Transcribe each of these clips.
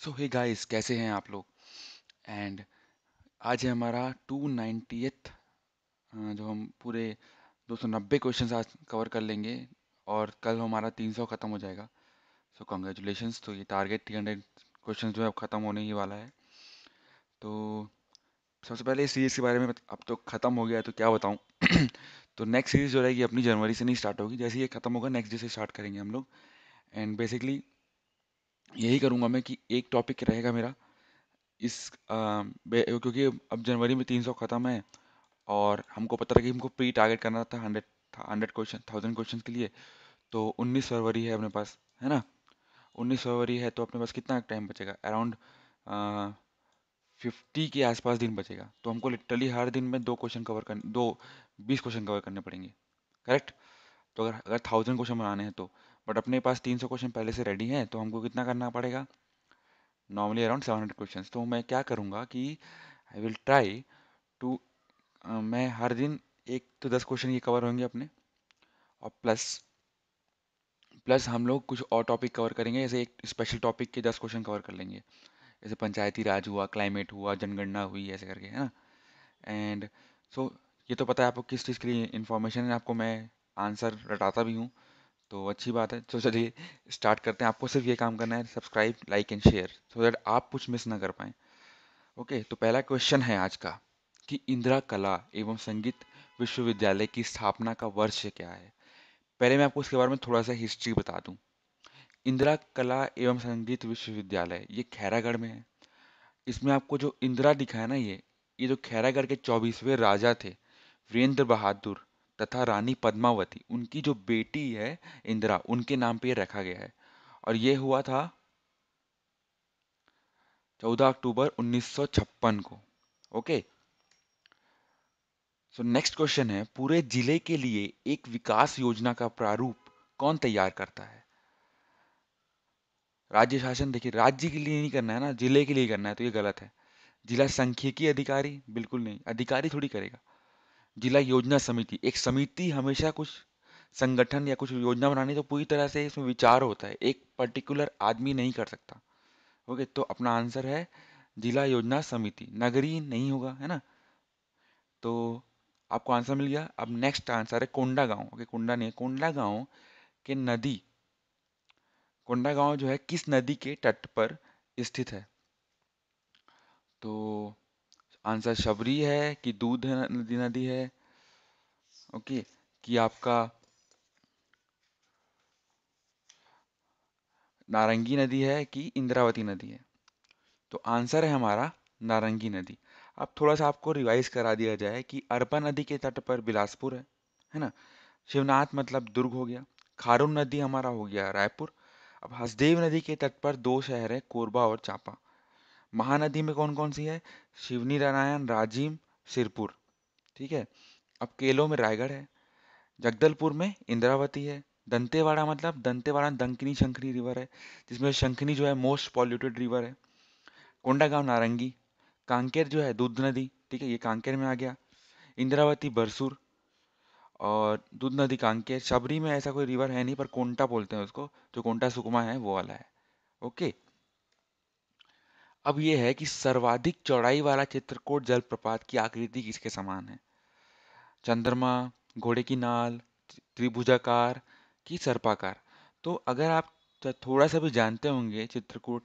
सो hey guys, कैसे हैं आप लोग। एंड आज है हमारा 290th, जो हम पूरे 290 क्वेश्चंस आज कवर कर लेंगे और कल हमारा 300 ख़त्म हो जाएगा। सो कॉन्ग्रेचुलेशंस। तो ये टारगेट 300 क्वेश्चंस जो है अब ख़त्म होने ही वाला है। तो सबसे पहले इस सीरीज़ के बारे में अब तो ख़त्म हो गया है तो क्या बताऊँ। तो नेक्स्ट सीरीज़ जो रहेगी अपनी जनवरी से नहीं स्टार्ट होगी, जैसे ये ख़त्म होगा नेक्स्ट डे से स्टार्ट करेंगे हम लोग। एंड बेसिकली यही करूँगा मैं कि एक टॉपिक रहेगा मेरा इस क्योंकि अब जनवरी में 300 ख़त्म है और हमको पता था कि हमको प्री टारगेट करना था 100 क्वेश्चन 1000 क्वेश्चन के लिए। तो 19 फरवरी है अपने पास, है ना। 19 फरवरी है तो अपने पास कितना टाइम बचेगा, अराउंड 50 के आसपास दिन बचेगा। तो हमको लिटरली हर दिन में 20 क्वेश्चन कवर करने पड़ेंगे। करेक्ट। तो अगर अगर 1000 क्वेश्चन बनाने हैं तो, बट अपने पास 300 क्वेश्चन पहले से रेडी हैं, तो हमको कितना करना पड़ेगा, नॉर्मली अराउंड 700 क्वेश्चन। तो मैं क्या करूँगा कि आई विल ट्राई टू, मैं हर दिन एक तो 10 क्वेश्चन ये कवर होंगे अपने, और प्लस प्लस हम लोग कुछ और टॉपिक कवर करेंगे, जैसे एक स्पेशल टॉपिक के 10 क्वेश्चन कवर कर लेंगे, जैसे पंचायती राज हुआ, क्लाइमेट हुआ, जनगणना हुई, ऐसे करके, है ना। एंड सो ये तो पता है आपको किस चीज़ के लिए इन्फॉर्मेशन है, आपको मैं आंसर रटाता भी हूँ, तो अच्छी बात है। तो चलिए स्टार्ट करते हैं। आपको सिर्फ ये काम करना है, subscribe, like and share, so that आप कुछ मिस ना कर पाएँ। ओके, तो पहला क्वेश्चन है आज का कि इंदिरा कला एवं संगीत विश्वविद्यालय की स्थापना का वर्ष क्या है। पहले मैं आपको इसके बारे में थोड़ा सा हिस्ट्री बता दूं। इंदिरा कला एवं संगीत विश्वविद्यालय ये खैरागढ़ में है। इसमें आपको जो इंदिरा दिखा है ना, ये जो खैरागढ़ के 24वें राजा थे, वीरेंद्र बहादुर तथा रानी पद्मावती, उनकी जो बेटी है इंदिरा, उनके नाम पे ये रखा गया है। और ये हुआ था 14 अक्टूबर 1956 को। ओके। सो नेक्स्ट क्वेश्चन है, पूरे जिले के लिए एक विकास योजना का प्रारूप कौन तैयार करता है। राज्य शासन, देखिए राज्य के लिए नहीं करना है ना, जिले के लिए करना है, तो ये गलत है। जिला सांख्यिकी अधिकारी, बिल्कुल नहीं, अधिकारी थोड़ी करेगा। जिला योजना समिति, एक समिति हमेशा कुछ संगठन या कुछ योजना बनानी तो पूरी तरह से इसमें विचार होता है, एक पर्टिकुलर आदमी नहीं कर सकता। ओके, तो अपना आंसर है जिला योजना समिति, नगरीय नहीं होगा, है ना। तो आपको आंसर मिल गया। अब नेक्स्ट आंसर है कोंडा गांव। ओके, कोंडा नहीं है, कोंडा गांव के नदी, कोंडा गांव जो है किस नदी के तट पर स्थित है। तो आंसर शबरी है कि दूध है नदी नदी है, ओके, कि आपका नारंगी नदी है कि इंद्रावती नदी है। तो आंसर है हमारा नारंगी नदी। अब थोड़ा सा आपको रिवाइज करा दिया जाए कि अरपा नदी के तट पर बिलासपुर है ना। शिवनाथ मतलब दुर्ग हो गया। खारून नदी हमारा हो गया रायपुर। अब हसदेव नदी के तट पर दो शहर है, कोरबा और चांपा। महानदी में कौन कौन सी है, शिवनी नारायण, राजिम, सिरपुर। ठीक है। अब केलो में रायगढ़ है। जगदलपुर में इंद्रावती है। दंतेवाड़ा मतलब दंतेवाड़ा दंकिनी शंखनी रिवर है, जिसमें शंखनी जो है मोस्ट पॉल्यूटेड रिवर है। कोंडागांव नारंगी। कांकेर जो है दूध नदी, ठीक है, ये कांकेर में आ गया। इंद्रावती बरसूर, और दूध नदी कांकेर। शबरी में ऐसा कोई रिवर है नहीं, पर कोंटा बोलते हैं उसको, जो कोंटा सुकमा है वो वाला है। ओके। अब ये है कि सर्वाधिक चौड़ाई वाला चित्रकूट जलप्रपात की आकृति किसके समान है। चंद्रमा, घोड़े की नाल, त्रिभुजाकार की सर्पाकार। तो अगर आप थोड़ा सा भी जानते होंगे चित्रकूट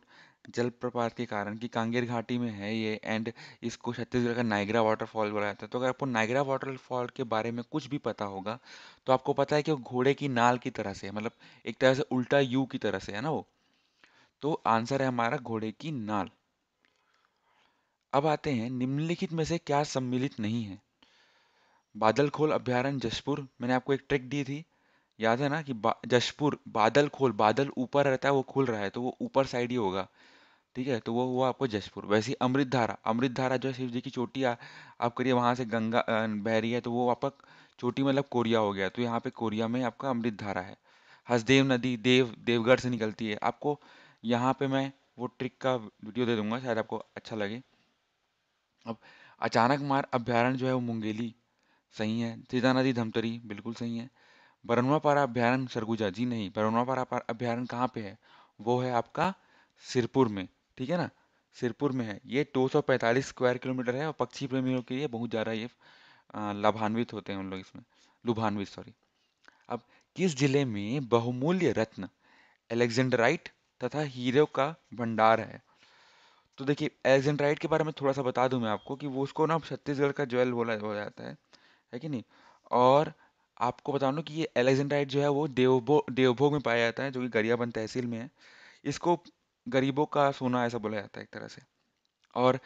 जलप्रपात के कारण कि कांगेर घाटी में है ये, एंड इसको छत्तीसगढ़ का नाइग्रा वाटरफॉल बोला जाता है, तो अगर आपको नाइग्रा वाटरफॉल के बारे में कुछ भी पता होगा, तो आपको पता है कि वो घोड़े की नाल की तरह से है, मतलब एक तरह से उल्टा यू की तरह से है ना वो। तो आंसर है हमारा घोड़े की नाल। अब आते हैं, निम्नलिखित में से क्या सम्मिलित नहीं है। बादल खोल अभयारण्य जशपुर, मैंने आपको एक ट्रिक दी थी, याद है ना कि जशपुर बादल खोल, बादल ऊपर रहता है वो खुल रहा है, तो वो ऊपर साइड ही होगा। ठीक है, तो वो हुआ आपको जशपुर। वैसे ही अमृत धारा, अमृत धारा जो है शिव जी की चोटी, आप करिए वहां से गंगा बह रही है, तो वो आपका चोटी मतलब कोरिया हो गया, तो यहाँ पे कोरिया में आपका अमृत धारा है। हसदेव नदी देवगढ़ से निकलती है। आपको यहाँ पे मैं वो ट्रिक का वीडियो दे दूंगा, शायद आपको अच्छा लगे। अब अचानक मार अभयारण्य जो है वो मुंगेली, सही है। सीता नदी धमतरी, बिल्कुल सही है। बरनवापारा अभयारण्य सरगुजा, जी नहीं, बरनवापारा अभयारण्य कहाँ पे है, वो है आपका सिरपुर में। ठीक है ना, सिरपुर में है। ये 245 स्क्वायर किलोमीटर है और पक्षी प्रेमियों के लिए बहुत ज़्यादा ये लाभान्वित होते हैं उन लोग इसमें, लुभान्वित सॉरी। अब किस जिले में बहुमूल्य रत्न, एलेक्जेंडराइट तथा हीरो का भंडार है? तो देखिए, एलेक्जेंडराइट के बारे में थोड़ा सा बता दूं मैं आपको कि वो उसको ना छत्तीसगढ़ का ज्वेल बोला जाता है कि नहीं। और आपको बता दूं कि ये एलेक्जेंडराइट जो है वो देवभोग में पाया जाता है, जो कि गरियाबंद तहसील में है। इसको गरीबों का सोना ऐसा बोला जाता है एक तरह से। और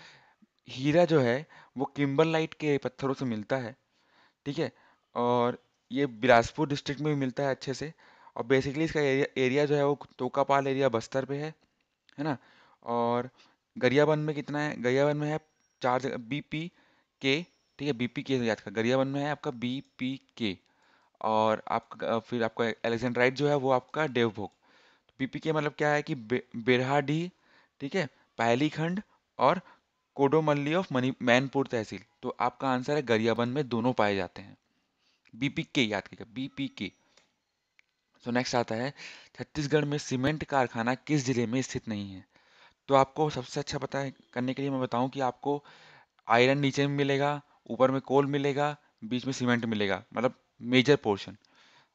हीरा जो है वो किम्बरलाइट के पत्थरों से मिलता है, ठीक है। और ये बिलासपुर डिस्ट्रिक्ट में भी मिलता है अच्छे से। और बेसिकली इसका एरिया जो है वो तोकापाल एरिया बस्तर पे है ना। और गरियाबंद में कितना है, गरियाबंद में है 4 जगह BP के, ठीक है, BP के याद कर, गरियाबंद में है आपका BP के। और आपका फिर आपका एलेक्जेंड्राइट जो है वो आपका देवभोग। BP के मतलब क्या है कि बेरहाडीह, ठीक है, पायली खंड और कोडोमल्ली ऑफ मनी मैनपुर तहसील। तो आपका आंसर है गरियाबंद में दोनों पाए जाते हैं। BP के याद कीजिएगा, BP के। तो नेक्स्ट आता है, छत्तीसगढ़ में सीमेंट कारखाना किस जिले में स्थित नहीं है? तो आपको सबसे अच्छा पता है करने के लिए मैं बताऊं कि आपको आयरन नीचे में मिलेगा, ऊपर में कोल मिलेगा, बीच में सीमेंट मिलेगा, मतलब मेजर पोर्शन।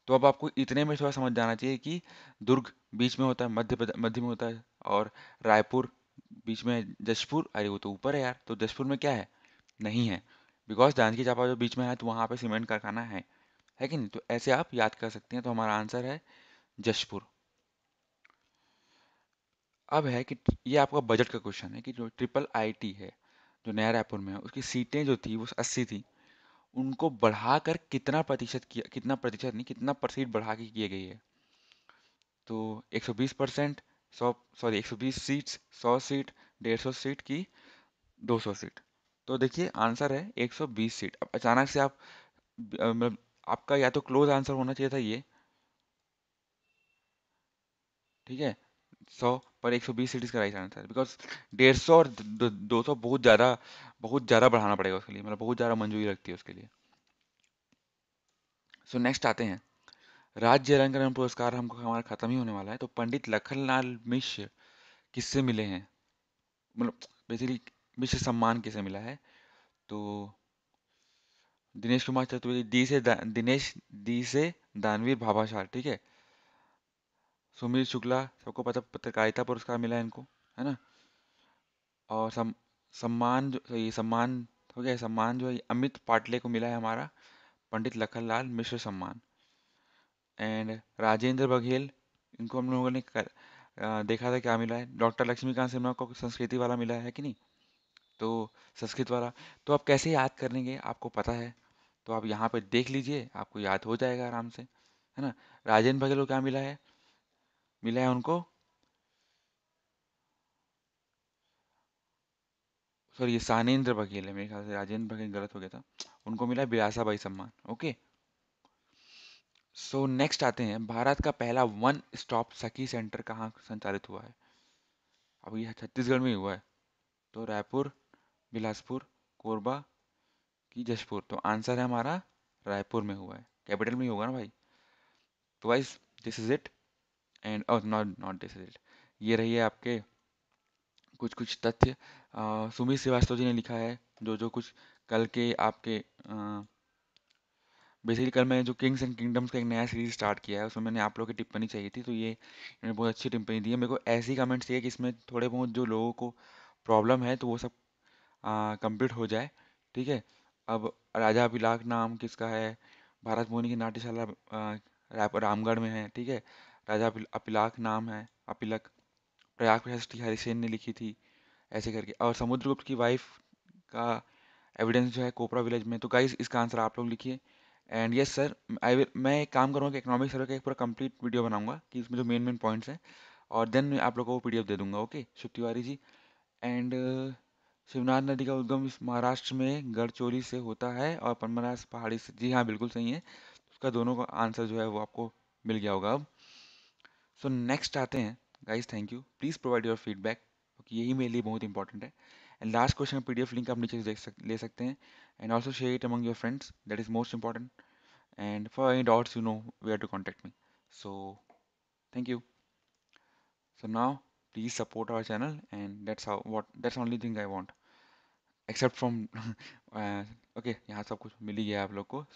तो अब आपको इतने में थोड़ा समझ जाना चाहिए कि दुर्ग बीच में होता है, मध्य में होता है। और रायपुर बीच में है, जशपुर, अरे वो तो ऊपर है यार, तो जशपुर में क्या है, नहीं है। बिकॉज जांजगीर चांपा जो बीच में है तो वहाँ पे सीमेंट कारखाना है कि नहीं। तो ऐसे आप याद कर सकते हैं। तो हमारा आंसर है जशपुर। अब है कि ये आपका बजट का क्वेश्चन है कि जो IIIT है जो नया रायपुर में है, उसकी सीटें जो थी वो 80 थी, उनको बढ़ाकर कितना प्रतिशत किया, कितना प्रतिशत नहीं, कितना परसेंट बढ़ा के किए गई है? तो 120%, 100, सॉरी 120 सीट्स, 100 सीट, 150 सीट की 200 सीट। तो देखिए आंसर है 120 सीट। अब अचानक से आप मतलब आपका या तो क्लोज आंसर होना चाहिए था ये, ठीक है, 100 पर 120 सीट इसका राइट आंसर है। बिकॉज 150 और 200 बहुत ज़्यादा बढ़ाना पड़ेगा उसके लिए, मतलब बहुत ज़्यादा मंजूरी लगती है उसके लिए। सो नेक्स्ट आते हैं, राज्य अलंकरण पुरस्कार हमको हमारा खत्म ही होने वाला है। तो पंडित लखनलाल मिश्र किससे मिले हैं, मतलब बेसिकली मिश्र सम्मान किसे मिला है? तो दिनेश कुमार चतुर्वेदी, दिनेश दी से दानवीर भाभाशाल, ठीक है। सुमीर शुक्ला, सबको पता, पत्रकारिता पुरस्कार मिला है इनको, है ना। और सम्मान जो ये सम्मान हो गया, सम्मान जो है अमित पाटले को मिला है हमारा पंडित लखनलाल मिश्र सम्मान। एंड राजेंद्र बघेल, इनको हम लोगों ने देखा था क्या मिला है, डॉक्टर लक्ष्मीकांत सिन्हा को संस्कृति वाला मिला है कि नहीं, तो संस्कृत वाला। तो आप कैसे याद करेंगे, आपको पता है, तो आप यहाँ पे देख लीजिए, आपको याद हो जाएगा आराम से, है ना। राजेंद्र बघेल को क्या मिला है, मिला है उनको, सॉरी ये सानेंद्र बघेल है मेरे ख्याल से, राजेंद्र बघेल गलत हो गया था। उनको मिला है बिरासा बाई सम्मान। ओके, सो नेक्स्ट आते हैं, भारत का पहला वन स्टॉप सखी सेंटर कहाँ संचालित हुआ है? अब ये छत्तीसगढ़ में ही हुआ है। तो रायपुर, बिलासपुर, कोरबा की जशपुर। तो आंसर है हमारा रायपुर में हुआ है, कैपिटल में ही होगा ना भाई। तो guys this is it, and not not this is it, ये रही है आपके कुछ कुछ तथ्य। सुमित श्रीवास्तव जी ने लिखा है जो जो कुछ कल के आपके बेसिकली कल मैंने जो किंग्स एंड किंगडम्स का एक नया सीरीज स्टार्ट किया है, उसमें मैंने आप लोगों की टिप्पणी चाहिए थी, तो ये इन्होंने बहुत अच्छी टिप्पणी दी है। मेरे को ऐसी कमेंट्स चाहिए कि इसमें थोड़े बहुत जो लोगों को प्रॉब्लम है तो वो सब कंप्लीट हो जाए, ठीक है। अब राजा अभिलाख नाम किसका है, भारत मोहिनी की नाट्यशाला रामगढ़ में है, ठीक है। राजा अपिलाख नाम है, अपिलक, प्रयाग प्रशस्ति हरिसेन ने लिखी थी, ऐसे करके। और समुद्रगुप्त की वाइफ का एविडेंस जो है कोपरा विलेज में। तो गाइस इसका आंसर आप लोग लिखिए। And yes sir, I will, मैं एक काम करूँगा कि इकोनॉमिक सर्वे का एक पूरा कंप्लीट वीडियो बनाऊंगा कि इसमें जो मेन मेन पॉइंट्स हैं, और देन आप लोगों को PDF दे दूंगा। ओके शुभ तिवारी जी। एंड शिवनाथ नदी का उद्गम इस महाराष्ट्र में गढ़चिरौली से होता है और पद्मनाभ पहाड़ी से, जी हाँ बिल्कुल सही है। उसका दोनों का आंसर जो है वो आपको मिल गया होगा अब। सो नेक्स्ट आते हैं guys, thank you, please provide your feedback, क्योंकि यही मेरे लिए बहुत इंपॉर्टेंट है। And last question PDF link आप नीचे से ले सकते हैं। And also share it among your friends, that is most important. And for any doubts, you know where to contact me. So, thank you. So now, please support our channel and that's only thing I want except from okay यहाँ सब कुछ मिल ही गया आप लोग को।